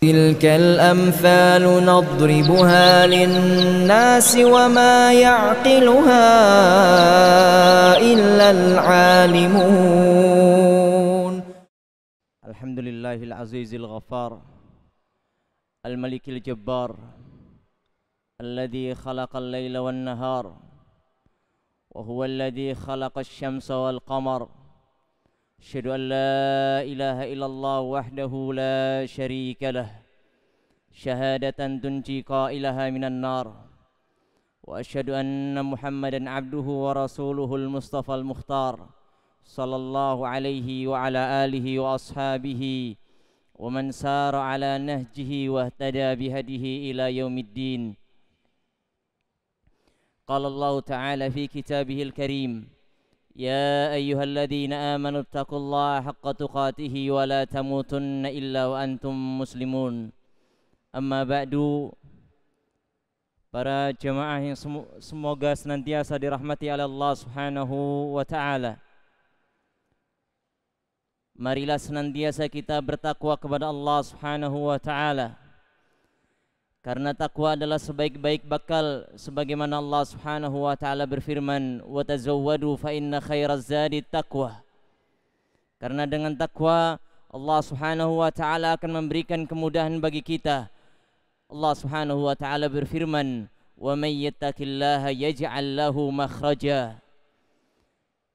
تلك الأمثال نضربها للناس وما يعقلها إلا العالمون. الحمد لله العزيز الغفار الملك الجبار الذي خلق الليل والنهار وهو الذي خلق الشمس والقمر. أشهد أن لا إله إلا الله وحده لا شريك له شهادة تنجي قائلها من النار، وأشهد أن محمدا عبده ورسوله المصطفى المختار صلى الله عليه وعلى آله وأصحابه ومن سار على نهجه واهتدى بهديه إلى يوم الدين. قال الله تعالى في كتابه الكريم: يا أيها الذين آمنوا اتقوا الله حق تقاته ولا تموتن إلا وأنتم مسلمون. Amma ba'du. Para jemaah yang semoga senantiasa dirahmati oleh Allah Subhanahu wa taala. Marilah senantiasa kita bertakwa kepada Allah Subhanahu wa taala. Karena takwa adalah sebaik-baik bakal, sebagaimana Allah Subhanahu wa taala berfirman, "Wa tazawwadu fa inna khairaz zadi taqwa." Karena dengan takwa Allah Subhanahu wa taala akan memberikan kemudahan bagi kita. Allah Subhanahu wa taala berfirman, "Wa may yattaqillaha yaj'al lahu makhraja."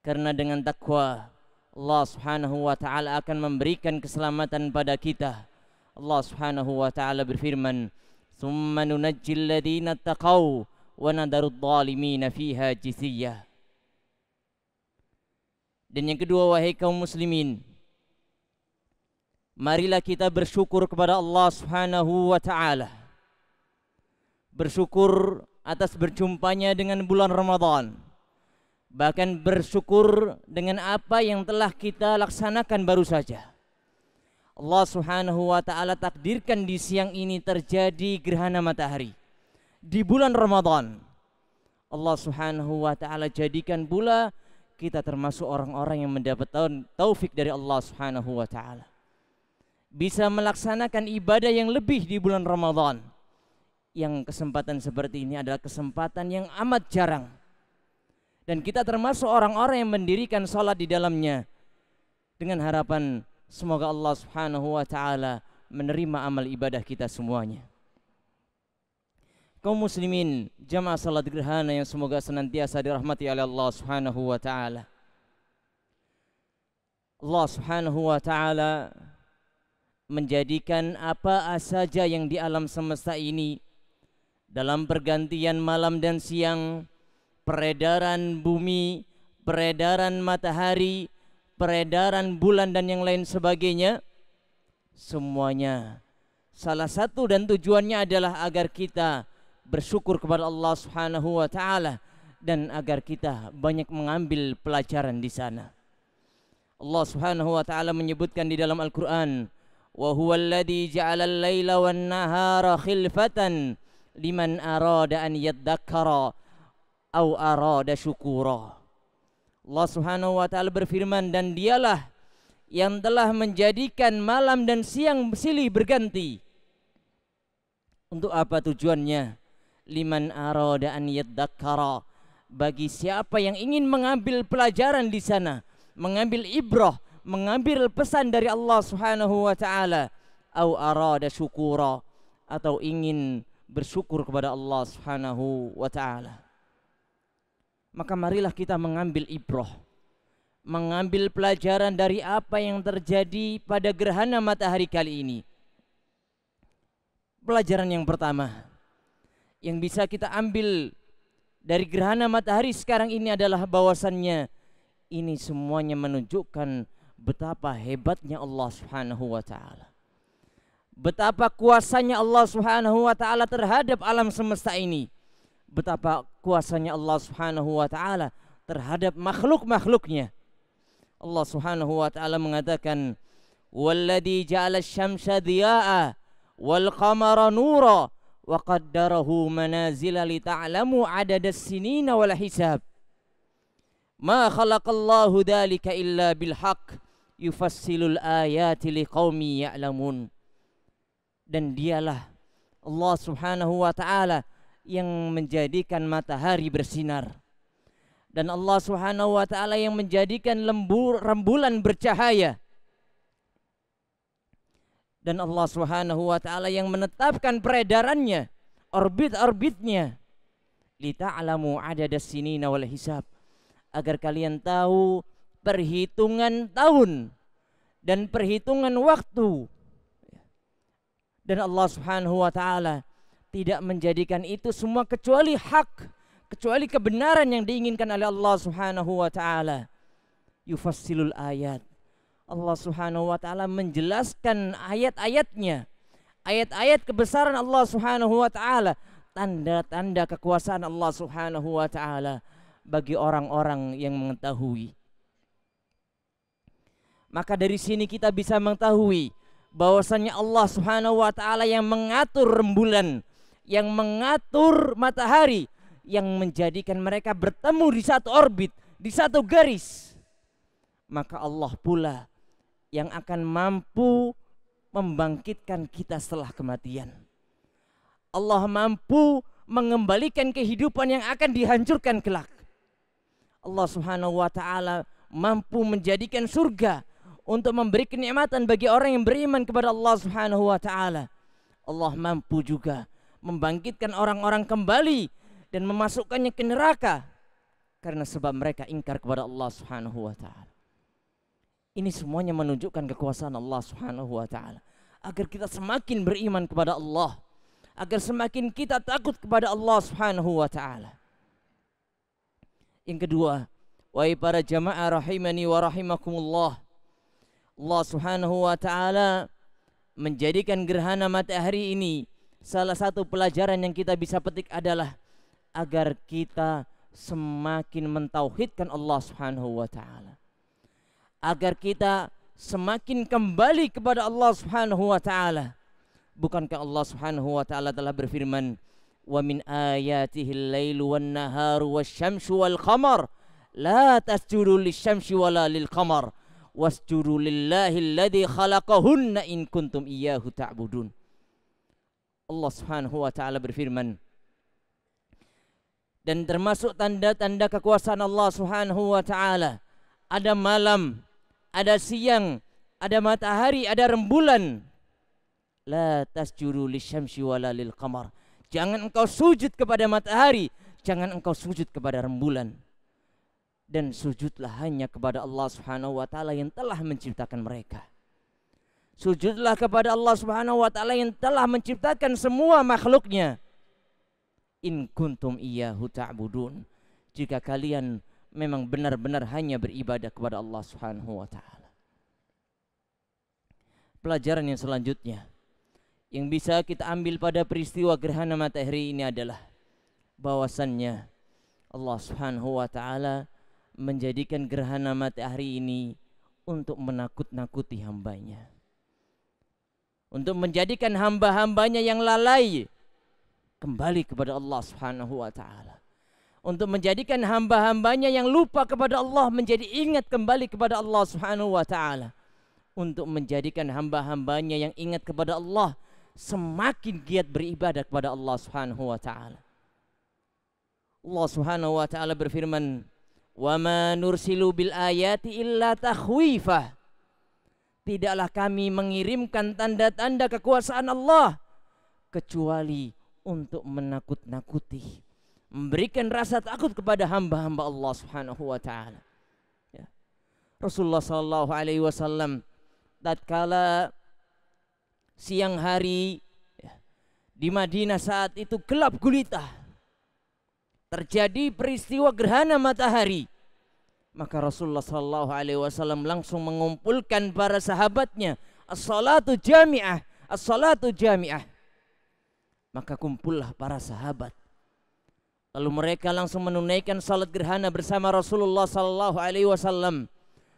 Karena dengan takwa Allah Subhanahu wa taala akan memberikan keselamatan pada kita. Allah Subhanahu wa taala berfirman, "Tsumma nunajjil ladzina taqaw wa nadarudz zalimina fiha jithiyya." Dan yang kedua, wahai kaum muslimin, marilah kita bersyukur kepada Allah Subhanahu wa taala. Bersyukur atas berjumpanya dengan bulan Ramadan. Bahkan bersyukur dengan apa yang telah kita laksanakan baru saja. Allah Subhanahu wa taala takdirkan di siang ini terjadi gerhana matahari di bulan Ramadan. Allah Subhanahu wa taala jadikan pula kita termasuk orang-orang yang mendapat taufik dari Allah Subhanahu wa taala, bisa melaksanakan ibadah yang lebih di bulan Ramadan. Yang kesempatan seperti ini adalah kesempatan yang amat jarang. Dan kita termasuk orang-orang yang mendirikan salat di dalamnya dengan harapan semoga Allah Subhanahu wa taala menerima amal ibadah kita semuanya. Kaum muslimin, jamaah salat gerhana yang semoga senantiasa dirahmati oleh Allah Subhanahu wa taala. Allah Subhanahu wa taala menjadikan apa saja yang di alam semesta ini, dalam pergantian malam dan siang, peredaran bumi, peredaran matahari, peredaran bulan dan yang lain sebagainya, semuanya salah satu dan tujuannya adalah agar kita bersyukur kepada Allah Subhanahu wa taala dan agar kita banyak mengambil pelajaran di sana. Allah Subhanahu wa taala menyebutkan di dalam Al-Qur'an, "Wa huwallazi ja'alal laila wan nahara khilfatan liman arada an yadzakkara aw arada syukura." Allah Subhanahu wa taala berfirman, dan dialah yang telah menjadikan malam dan siang silih berganti. Untuk apa tujuannya? Liman arada an yadzakkara, bagi siapa yang ingin mengambil pelajaran di sana, mengambil ibrah, mengambil pesan dari Allah Subhanahu wa taala, au arada syukura, atau ingin bersyukur kepada Allah Subhanahu wa taala. Maka marilah kita mengambil ibrah, mengambil pelajaran dari apa yang terjadi pada gerhana matahari kali ini. Pelajaran yang pertama yang bisa kita ambil dari gerhana matahari sekarang ini adalah bahwasannya ini semuanya menunjukkan betapa hebatnya Allah Subhanahu wa taala. Betapa kuasanya Allah Subhanahu wa taala terhadap alam semesta ini. Betapa kuasanya Allah Subhanahu wa taala terhadap makhluk-makhluknya. Allah Subhanahu wa taala mengatakan, "Walladzi ja'ala asy-syamsa dhiyaa'a wal qamara nura wa qaddarahu manazila li ta'lamu 'adadas sinina wal hisab. Ma khalaqallahu dzalika illa bil haqq yufassilul ayati liqaumi ya'lamun." Dan dialah Allah Subhanahu wa ta'ala yang menjadikan matahari bersinar. Dan Allah Subhanahu wa ta'ala yang menjadikan rembulan bercahaya. Dan Allah Subhanahu wa ta'ala yang menetapkan peredarannya, orbit-orbitnya. Lita'lamu adadas sinina wal hisab, agar kalian tahu perhitungan tahun dan perhitungan waktu. Dan Allah Subhanahu wa ta'ala tidak menjadikan itu semua kecuali hak, kecuali kebenaran yang diinginkan oleh Allah Subhanahu wa ta'ala. Yufassilul ayat, Allah Subhanahu wa ta'ala menjelaskan ayat-ayatnya, ayat-ayat kebesaran Allah Subhanahu wa ta'ala, tanda-tanda kekuasaan Allah Subhanahu wa ta'ala bagi orang-orang yang mengetahui. Maka dari sini kita bisa mengetahui bahwasanya Allah Subhanahu wa ta'ala yang mengatur rembulan, yang mengatur matahari, yang menjadikan mereka bertemu di satu orbit, di satu garis. Maka Allah pula yang akan mampu membangkitkan kita setelah kematian. Allah mampu mengembalikan kehidupan yang akan dihancurkan kelak. Allah Subhanahu wa ta'ala mampu menjadikan surga untuk memberi kenikmatan bagi orang yang beriman kepada Allah Subhanahu wa ta'ala. Allah mampu juga membangkitkan orang-orang kembali dan memasukkannya ke neraka karena sebab mereka ingkar kepada Allah Subhanahu wa ta'ala. Ini semuanya menunjukkan kekuasaan Allah Subhanahu wa ta'ala, agar kita semakin beriman kepada Allah, agar semakin kita takut kepada Allah Subhanahu wa ta'ala. Yang kedua, wahai para jamaah rahimani wa rahimakumullah, Allah Subhanahu wa ta'ala menjadikan gerhana matahari ini, salah satu pelajaran yang kita bisa petik adalah agar kita semakin mentauhidkan Allah Subhanahu wa ta'ala, agar kita semakin kembali kepada Allah Subhanahu wa ta'ala. Bukankah Allah Subhanahu wa ta'ala telah berfirman, wa min ayatihil lailu wan naharu wasyamsu wal qamar la tasjudu lisyamsi wala lil qamar wasjudu lillahi alladhi khalaqahunna in kuntum iyyahu ta'budun. Allah Subhanahu wa ta'ala berfirman, dan termasuk tanda-tanda kekuasaan Allah Subhanahu wa ta'ala, ada malam, ada siang, ada matahari, ada rembulan. La tasjudu lisyamsi wala lil qamar. Jangan engkau sujud kepada matahari, jangan engkau sujud kepada rembulan. Dan sujudlah hanya kepada Allah Subhanahu wa ta'ala yang telah menciptakan mereka. Sujudlah kepada Allah Subhanahu wa ta'ala yang telah menciptakan semua makhluknya. In kuntum iyyahu ta'budun. Jika kalian memang benar-benar hanya beribadah kepada Allah Subhanahu wa ta'ala. Pelajaran yang selanjutnya yang bisa kita ambil pada peristiwa gerhana matahari ini adalah bahwasannya Allah Subhanahu wa ta'ala menjadikan gerhana matahari ini untuk menakut-nakuti hambanya, untuk menjadikan hamba-hambanya yang lalai kembali kepada Allah Subhanahu wa ta'ala, untuk menjadikan hamba-hambanya yang lupa kepada Allah menjadi ingat kembali kepada Allah Subhanahu wa ta'ala, untuk menjadikan hamba-hambanya yang ingat kepada Allah semakin giat beribadah kepada Allah Subhanahu wa ta'ala. Allah Subhanahu wa ta'ala berfirman, wa ma nursilu bil ayati illa takhwifah. Tidaklah kami mengirimkan tanda-tanda kekuasaan Allah kecuali untuk menakut-nakuti, memberikan rasa takut kepada hamba-hamba Allah Subhanahu wa ta'ala. Ya. Rasulullah sallallahu alaihi wasallam tatkala siang hari di Madinah saat itu gelap gulita, terjadi peristiwa gerhana matahari, maka Rasulullah sallallahu alaihi wasallam langsung mengumpulkan para sahabatnya, as-salatu jami'ah, as-salatu jami'ah. Maka kumpullah para sahabat, lalu mereka langsung menunaikan salat gerhana bersama Rasulullah sallallahu alaihi wasallam.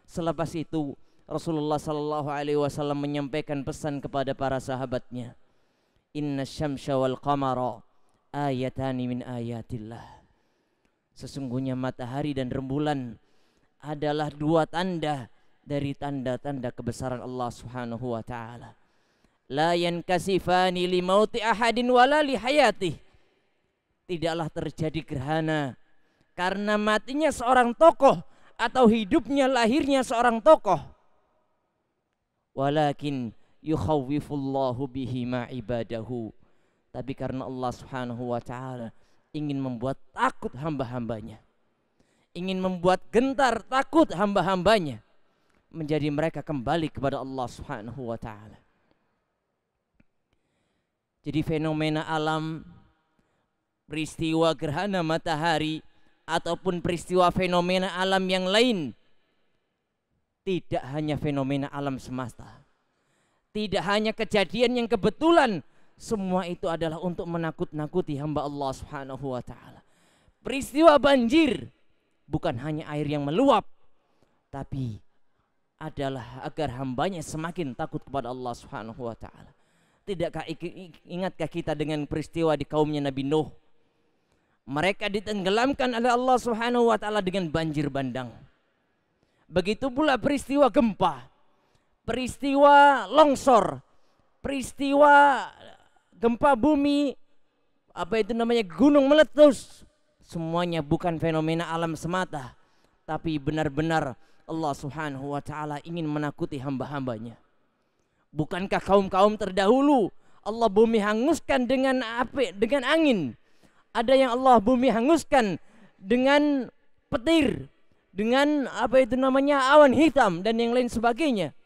Selepas itu Rasulullah sallallahu alaihi wasallam menyampaikan pesan kepada para sahabatnya, inna syamsa wal qamara ayatani min ayatillah. Sesungguhnya matahari dan rembulan adalah dua tanda dari tanda-tanda kebesaran Allah Subhanahu wa ta'ala. la yankasifani li mauti ahadin wala li hayatih. Tidaklah terjadi gerhana karena matinya seorang tokoh atau hidupnya lahirnya seorang tokoh. Walakin yukhawwifullahu bihi ma ibadahu. Tapi karena Allah Subhanahu wa taala ingin membuat takut hamba-hambanya. Ingin membuat gentar takut hamba-hambanya, menjadi mereka kembali kepada Allah Subhanahu wa taala. Jadi fenomena alam, peristiwa gerhana matahari ataupun peristiwa fenomena alam yang lain, tidak hanya fenomena alam semesta, tidak hanya kejadian yang kebetulan, semua itu adalah untuk menakut-nakuti hamba Allah Subhanahu wa taala. Peristiwa banjir bukan hanya air yang meluap, tapi adalah agar hambanya semakin takut kepada Allah Subhanahu wa taala. Tidakkah ingatkah kita dengan peristiwa di kaumnya Nabi Nuh? Mereka ditenggelamkan oleh Allah Subhanahu wa taala dengan banjir bandang. Begitu pula peristiwa gempa, peristiwa longsor, peristiwa gempa bumi, gunung meletus. Semuanya bukan fenomena alam semata, tapi benar-benar Allah Subhanahu wa taala ingin menakuti hamba-hambanya. Bukankah kaum-kaum terdahulu Allah bumi hanguskan dengan api, dengan angin? Ada yang Allah bumi hanguskan dengan petir, dengan awan hitam dan yang lain sebagainya.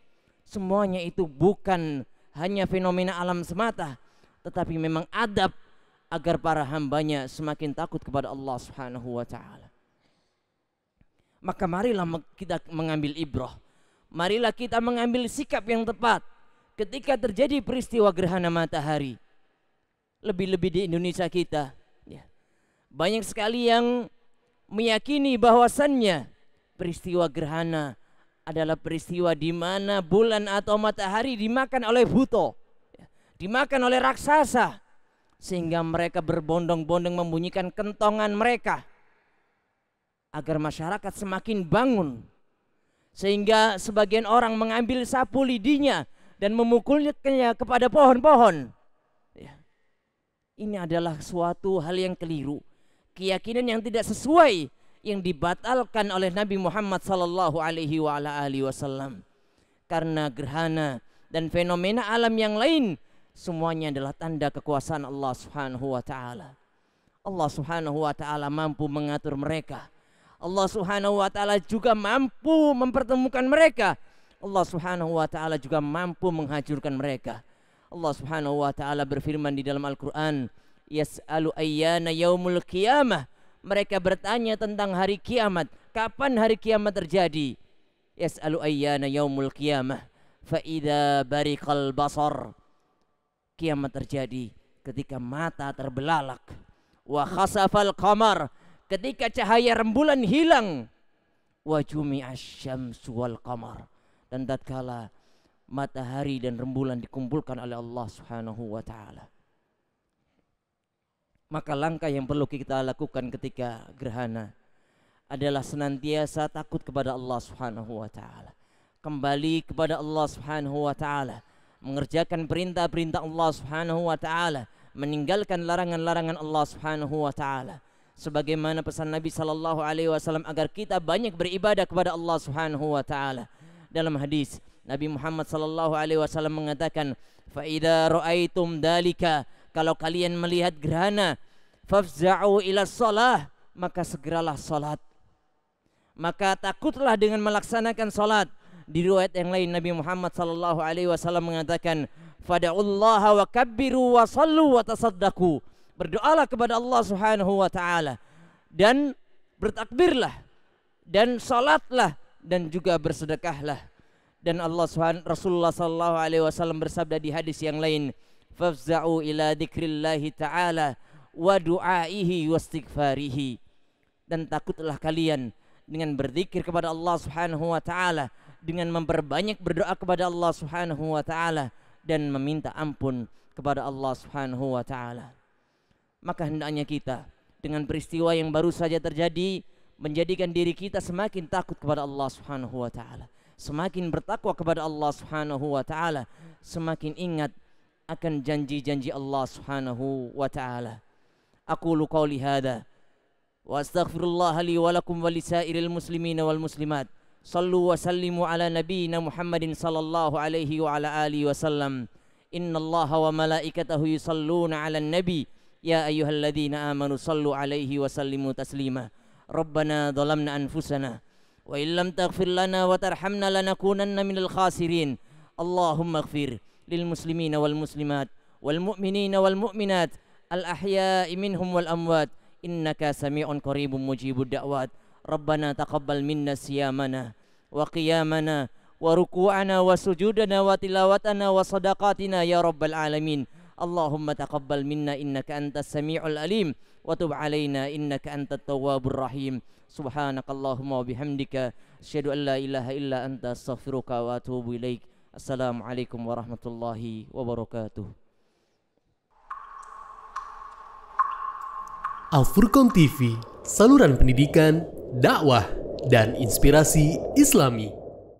Semuanya itu bukan hanya fenomena alam semata, tetapi memang adab agar para hambanya semakin takut kepada Allah Subhanahu wa taala. Maka marilah kita mengambil ibrah. Marilah kita mengambil sikap yang tepat ketika terjadi peristiwa gerhana matahari. Lebih-lebih di Indonesia kita, ya. Banyak sekali yang meyakini bahwasannya peristiwa gerhana adalah peristiwa di mana bulan atau matahari dimakan oleh buto, dimakan oleh raksasa, sehingga mereka berbondong-bondong membunyikan kentongan mereka agar masyarakat semakin bangun, sehingga sebagian orang mengambil sapu lidinya dan memukulnya kepada pohon-pohon. Ini adalah suatu hal yang keliru, keyakinan yang tidak sesuai, yang dibatalkan oleh Nabi Muhammad sallallahu alaihi wasallam. Karena gerhana dan fenomena alam yang lain semuanya adalah tanda kekuasaan Allah Subhanahu wa taala. Allah Subhanahu wa taala mampu mengatur mereka. Allah Subhanahu wa taala juga mampu mempertemukan mereka. Allah Subhanahu wa taala juga mampu menghancurkan mereka. Allah Subhanahu wa taala berfirman di dalam Al-Qur'an, "Yas'alu ayyana yaumul qiyamah." Mereka bertanya tentang hari kiamat, kapan hari kiamat terjadi? Yas'alu ayyana yaumul qiyamah fa idza bariqal basar. Kiamat terjadi ketika mata terbelalak. Wa khasafal qamar, ketika cahaya rembulan hilang. Wa jumi'asy syamsu wal qamar, dan tatkala matahari dan rembulan dikumpulkan oleh Allah Subhanahu wa taala. Maka langkah yang perlu kita lakukan ketika gerhana adalah senantiasa takut kepada Allah Subhanahu wa taala. Kembali kepada Allah Subhanahu wa taala, mengerjakan perintah-perintah Allah Subhanahu wa taala, meninggalkan larangan-larangan Allah Subhanahu wa taala. Sebagaimana pesan Nabi sallallahu alaihi wasallam agar kita banyak beribadah kepada Allah Subhanahu wa taala. Dalam hadis Nabi Muhammad sallallahu alaihi wasallam mengatakan, "Fa idza ra'aitum dalika," kalau kalian melihat gerhana, "fafza'u ila shalah," maka segeralah salat. Maka takutlah dengan melaksanakan salat. Di riwayat yang lain Nabi Muhammad sallallahu alaihi wasallam mengatakan, "Fad'ullaha wa kabbiru wa sallu wa tasaddaqu." Berdoalah kepada Allah Subhanahu wa taala dan bertakbirlah dan salatlah dan juga bersedekahlah. Dan Rasulullah sallallahu alaihi wasallam bersabda di hadis yang lain, "Fafza'u ila dzikrillahi ta'ala wa du'aihi wa istighfarihi." Dan takutlah kalian dengan berzikir kepada Allah Subhanahu wa taala, dengan memperbanyak berdoa kepada Allah Subhanahu wa taala dan meminta ampun kepada Allah Subhanahu wa taala. Maka hendaknya kita dengan peristiwa yang baru saja terjadi menjadikan diri kita semakin takut kepada Allah Subhanahu wa taala, semakin bertakwa kepada Allah Subhanahu wa taala, semakin ingat akan janji-janji Allah Subhanahu wa taala. Aqulu qauli hadza wa astaghfirullah li wa lakum wa lisairil muslimin wal muslimat. Sallu wa sallimu ala nabiyyina Muhammadin sallallahu alaihi wa ala alihi wasallam. Innallaha wa malaikatahu yusalluna 'alan nabi. Ya ayyuhalladzina amanu sallu alaihi wa sallimu taslima. Rabbana dhalamna anfusana wa illam taghfir lana wa tarhamna lanakunanna minal khasirin. Allahumma ighfir lil muslimina wal muslimat wal mu'minina wal mu'minat al ahya'i minhum wal amwat innaka sami'un qaribun mujibud da'wat. Rabbana taqabbal minna siyamana wa qiyamana wa ruku'ana wa sujudana wa tilawatana wa sadaqatina ya rabbal alamin. Allahumma taqabbal minna innaka antas sami'ul alim wa tub alaina innaka antat tawwabur rahim. Subhanakallahumma wa bihamdika asyhadu an la ilaha illa anta astaghfiruka wa atubu ilaik. Assalamualaikum warahmatullahi wabarakatuh. Al-Furqan TV, saluran pendidikan, dakwah dan inspirasi Islami.